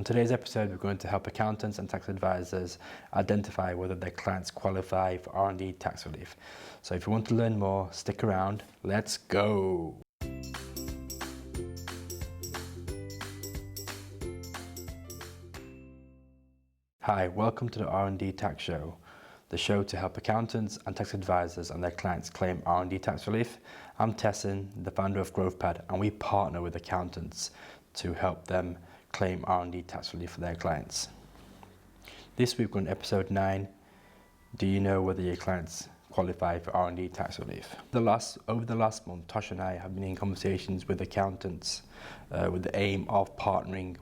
On today's episode, we're going to help accountants and tax advisors identify whether their clients qualify for R&D tax relief. So if you want to learn more, stick around. Let's go. Hi, welcome to the R&D Tax Show, the show to help accountants and tax advisors and their clients claim R&D tax relief. I'm Tessin, the founder of GrowthPad, and we partner with accountants to help them claim R&D tax relief for their clients. This week on episode 9, do you know whether your clients qualify for R&D tax relief? Over the last month, Tosh and I have been in conversations with accountants with the aim of partnering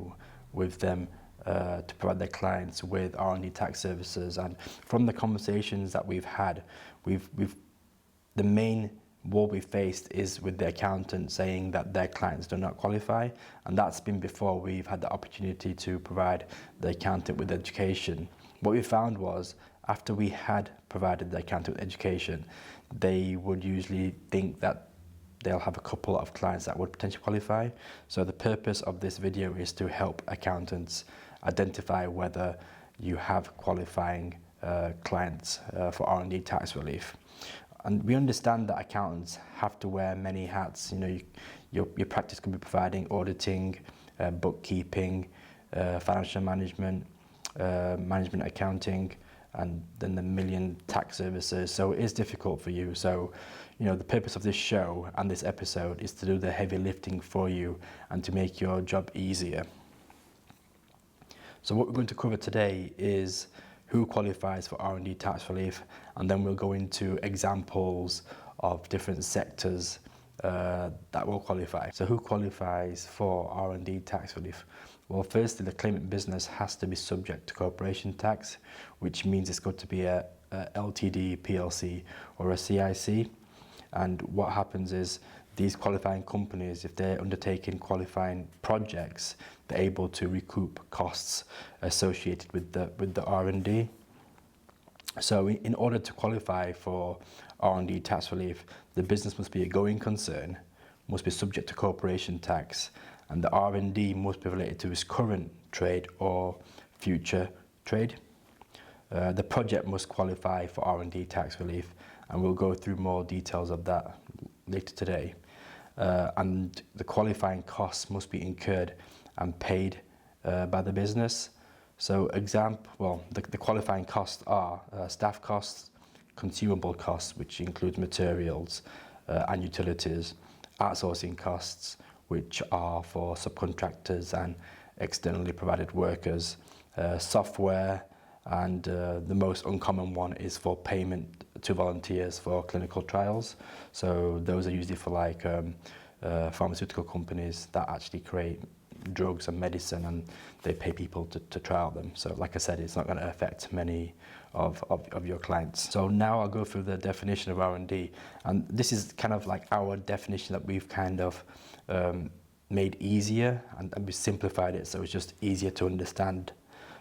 with them to provide their clients with R&D tax services. And from the conversations that we've had, the main what we faced is with the accountant saying that their clients do not qualify, and that's been before we've had the opportunity to provide the accountant with education. What we found was after we had provided the accountant with education, they would usually think that they'll have a couple of clients that would potentially qualify. So the purpose of this video is to help accountants identify whether you have qualifying clients for R&D tax relief. And we understand that accountants have to wear many hats. You know, your practice could be providing auditing, bookkeeping, financial management, management accounting, and then the million tax services. So it is difficult for you. So, you know, the purpose of this show and this episode is to do the heavy lifting for you and to make your job easier. So what we're going to cover today is who qualifies for R&D tax relief, and then we'll go into examples of different sectors that will qualify. So who qualifies for R&D tax relief? Well, firstly, the claimant business has to be subject to corporation tax, which means it's got to be a LTD, PLC, or a CIC. And what happens is these qualifying companies, if they're undertaking qualifying projects, they're able to recoup costs associated with the R&D. So in order to qualify for R&D tax relief, the business must be a going concern, must be subject to corporation tax, and the R&D must be related to its current trade or future trade. The project must qualify for R&D tax relief, and we'll go through more details of that later today. And the qualifying costs must be incurred and paid by the business. So the qualifying costs are staff costs, consumable costs, which includes materials and utilities, outsourcing costs, which are for subcontractors and externally provided workers, software, and the most uncommon one is for payment to volunteers for clinical trials. So those are usually for like pharmaceutical companies that actually create drugs and medicine, and they pay people to trial them. So like I said, it's not going to affect many of your clients. So now I'll go through the definition of R&D, and this is kind of like our definition that we've kind of made easier, and we simplified it so it's just easier to understand.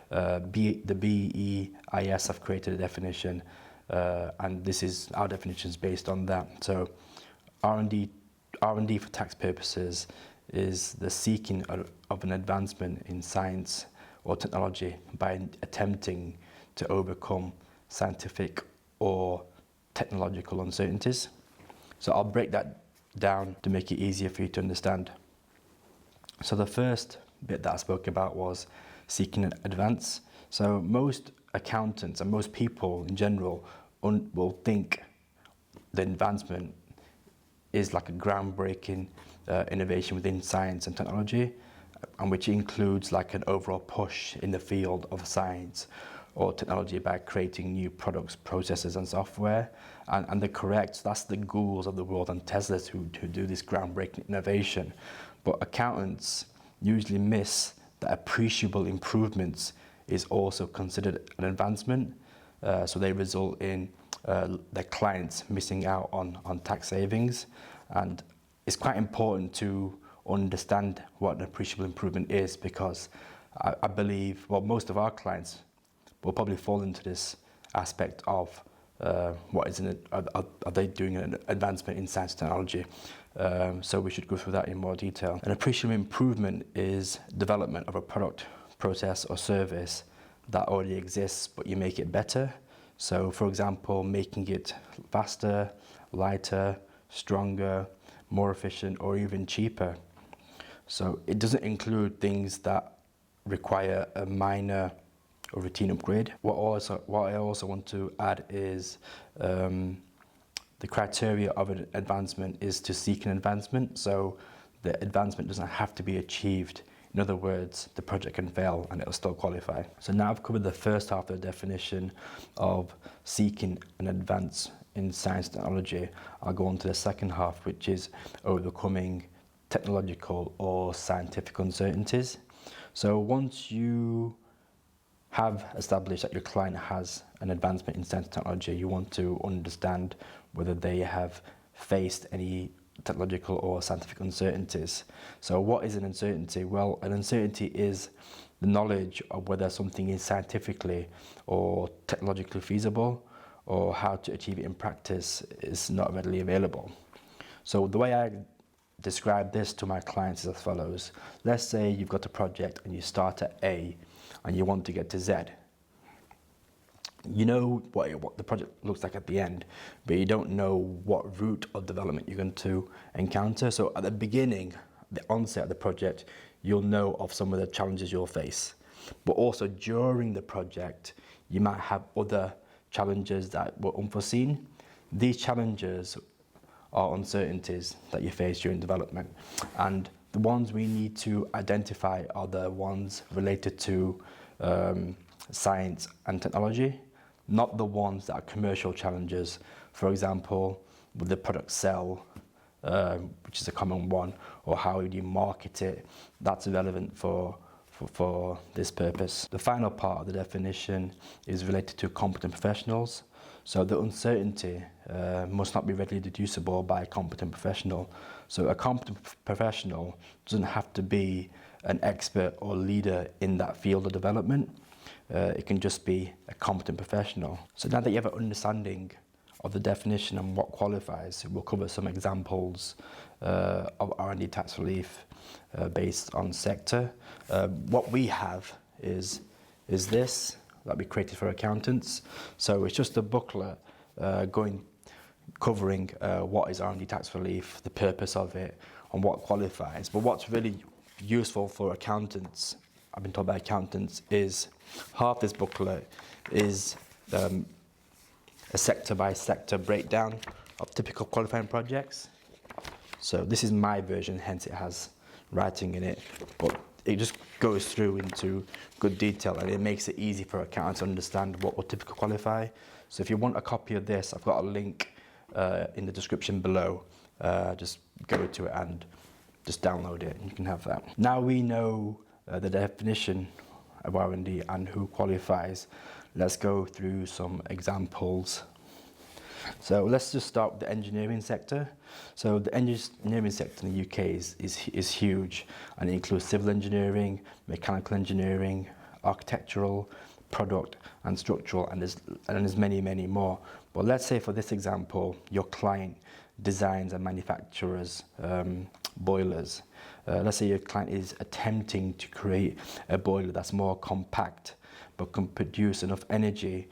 The BEIS have created a definition, and this is our definition is based on that. So R&D for tax purposes is the seeking of an advancement in science or technology by attempting to overcome scientific or technological uncertainties. So I'll break that down to make it easier for you to understand. So the first bit that I spoke about was seeking an advance. So most accountants and most people in general will think the advancement is like a groundbreaking innovation within science and technology, and which includes like an overall push in the field of science or technology by creating new products, processes and software. And they're correct, that's the Googles of the world and Teslas who do this groundbreaking innovation. But accountants usually miss that appreciable improvements is also considered an advancement. So they result in their clients missing out on tax savings. And it's quite important to understand what an appreciable improvement is, because I believe, well, most of our clients will probably fall into this aspect of what is are they doing an advancement in science and technology. So we should go through that in more detail. An appreciable improvement is development of a product, process or service that already exists, but you make it better. So for example, making it faster, lighter, stronger, more efficient, or even cheaper. So it doesn't include things that require a minor or routine upgrade. What I also want to add is the criteria of an advancement is to seek an advancement. So the advancement doesn't have to be achieved. In other words, the project can fail and it'll still qualify. So now I've covered the first half of the definition of seeking an advance in science and technology. I'll go on to the second half, which is overcoming technological or scientific uncertainties. So once you have established that your client has an advancement in science and technology, you want to understand whether they have faced any technological or scientific uncertainties. So what is an uncertainty? Well, an uncertainty is the knowledge of whether something is scientifically or technologically feasible, or how to achieve it in practice is not readily available. So the way I describe this to my clients is as follows. Let's say you've got a project and you start at A and you want to get to Z. You know what the project looks like at the end, but you don't know what route of development you're going to encounter. So at the beginning, the onset of the project, you'll know of some of the challenges you'll face. But also during the project, you might have other challenges that were unforeseen. These challenges are uncertainties that you face during development. And the ones we need to identify are the ones related to science and technology, not the ones that are commercial challenges. For example, would the product sell, which is a common one, or how would you market it? That's relevant for this purpose. The final part of the definition is related to competent professionals. So the uncertainty must not be readily deducible by a competent professional. So a competent professional doesn't have to be an expert or leader in that field of development. It can just be a competent professional. So now that you have an understanding of the definition and what qualifies, we'll cover some examples of R&D tax relief based on sector. What we have is this that we created for accountants. So it's just a booklet covering what is R&D tax relief, the purpose of it, and what qualifies. But what's really useful for accountants, I've been told by accountants, is half this booklet is a sector-by-sector breakdown of typical qualifying projects. So this is my version, hence it has writing in it, but it just goes through into good detail and it makes it easy for accountants to understand what will typically qualify. So if you want a copy of this, I've got a link in the description below. Just go to it and just download it and you can have that. Now we know the definition of R&D and who qualifies. Let's go through some examples. So let's just start with the engineering sector. So the engineering sector in the UK is huge, and it includes civil engineering, mechanical engineering, architectural, product and structural, and there's many more. But let's say for this example, your client designs and manufactures boilers. Let's say your client is attempting to create a boiler that's more compact but can produce enough energy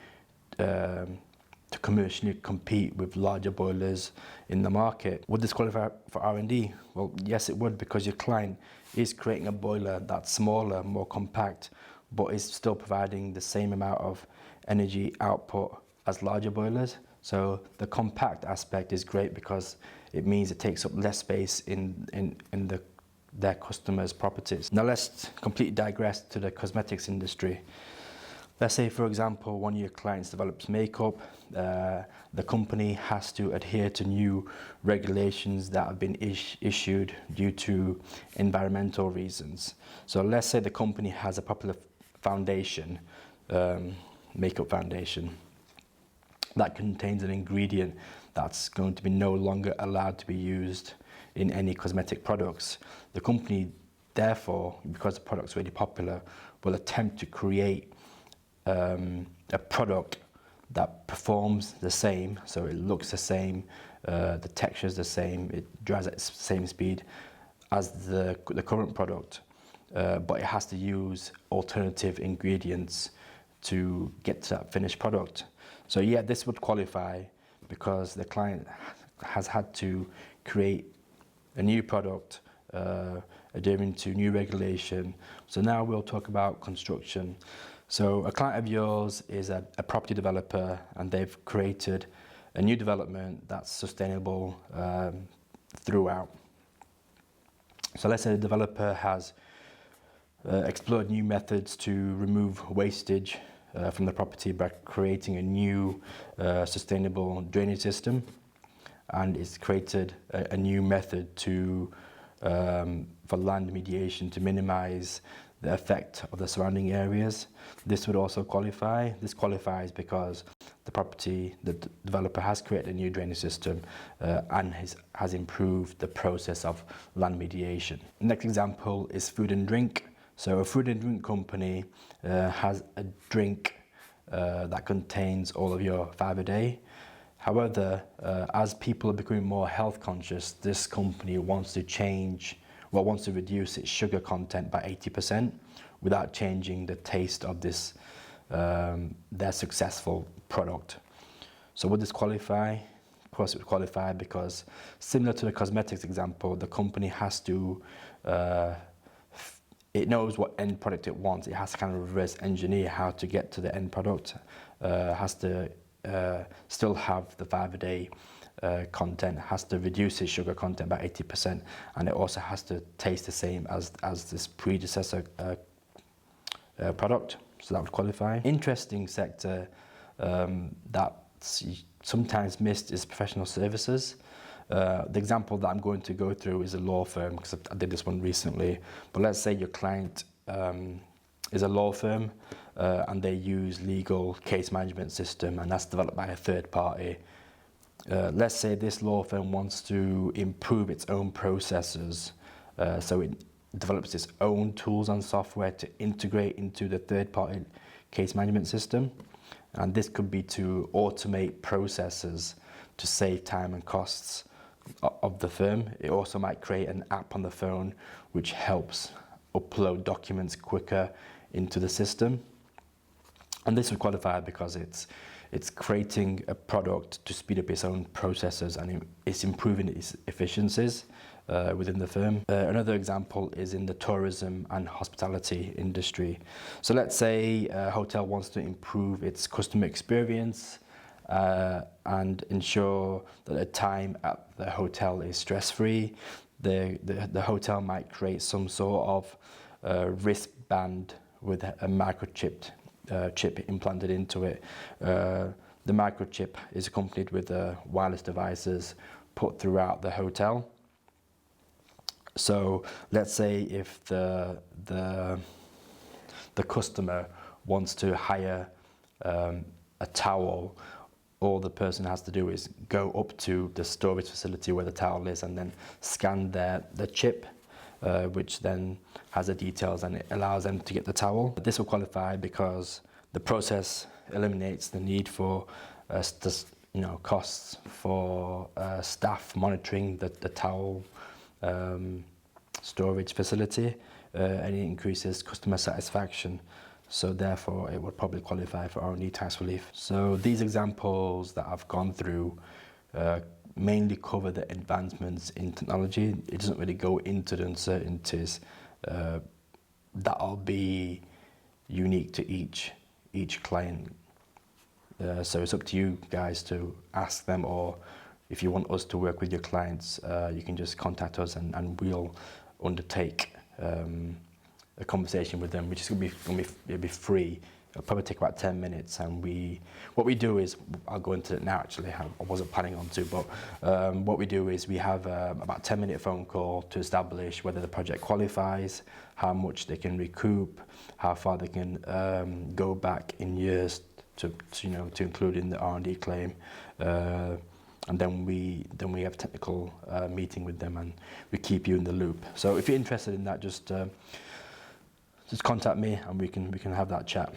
to commercially compete with larger boilers in the market. Would this qualify for R&D? Well, yes it would, because your client is creating a boiler that's smaller, more compact, but is still providing the same amount of energy output as larger boilers. So the compact aspect is great because it means it takes up less space in their customers' properties. Now let's completely digress to the cosmetics industry. Let's say, for example, one of your clients develops makeup. The company has to adhere to new regulations that have been issued due to environmental reasons. So let's say the company has a popular foundation, makeup foundation, that contains an ingredient that's going to be no longer allowed to be used in any cosmetic products. The company, therefore, because the product's really popular, will attempt to create a product that performs the same, so it looks the same, the texture is the same, it dries at the same speed as the current product, but it has to use alternative ingredients to get to that finished product. So yeah, this would qualify because the client has had to create a new product adhering to new regulation. So now we'll talk about construction. So a client of yours is a property developer, and they've created a new development that's sustainable throughout. So let's say the developer has explored new methods to remove wastage from the property by creating a new sustainable drainage system, and it's created a new method to for land mediation to minimize the effect of the surrounding areas. This would also qualify. This qualifies because the developer has created a new drainage system and has improved the process of land mediation. Next example is food and drink. So a food and drink company has a drink that contains all of your fibre a day. However, as people are becoming more health conscious, this company wants to reduce its sugar content by 80% without changing the taste of this their successful product. So would this qualify? Of course it would qualify, because similar to the cosmetics example, the company has to it knows what end product it wants. It has to kind of reverse engineer how to get to the end product. Has to still have the fibre a day content, has to reduce its sugar content by 80%, and it also has to taste the same as this predecessor product. So that would qualify. Interesting sector that's sometimes missed is professional services. The example that I'm going to go through is a law firm, because I did this one recently. But let's say your client is a law firm and they use legal case management system, and that's developed by a third party. Let's say this law firm wants to improve its own processes, so it develops its own tools and software to integrate into the third party case management system. And this could be to automate processes to save time and costs of the firm. It also might create an app on the phone which helps upload documents quicker into the system. And this would qualify because it's creating a product to speed up its own processes, and it's improving its efficiencies within the firm. Another example is in the tourism and hospitality industry. So let's say a hotel wants to improve its customer experience and ensure that the time at the hotel is stress-free. The hotel might create some sort of wristband with a microchip implanted into it. The microchip is accompanied with wireless devices put throughout the hotel. So let's say if the customer wants to hire a towel, all the person has to do is go up to the storage facility where the towel is and then scan the chip, which then has the details, and it allows them to get the towel. This will qualify because the process eliminates the need for costs for staff monitoring the towel storage facility, and it increases customer satisfaction. So therefore it would probably qualify for R&D tax relief. So these examples that I've gone through mainly cover the advancements in technology. It doesn't really go into the uncertainties that'll be unique to each client. So it's up to you guys to ask them, or if you want us to work with your clients, you can just contact us and we'll undertake a conversation with them, which is going to be free. It'll probably take about 10 minutes, and what we do is, I'll go into it now actually, I wasn't planning on to, but what we do is we have about a 10-minute phone call to establish whether the project qualifies, how much they can recoup, how far they can go back in years to include in the R&D claim, and then we have a technical meeting with them, and we keep you in the loop. So if you're interested in that, just contact me and we can have that chat.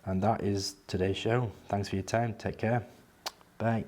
And that is today's show. Thanks for your time. Take care. Bye.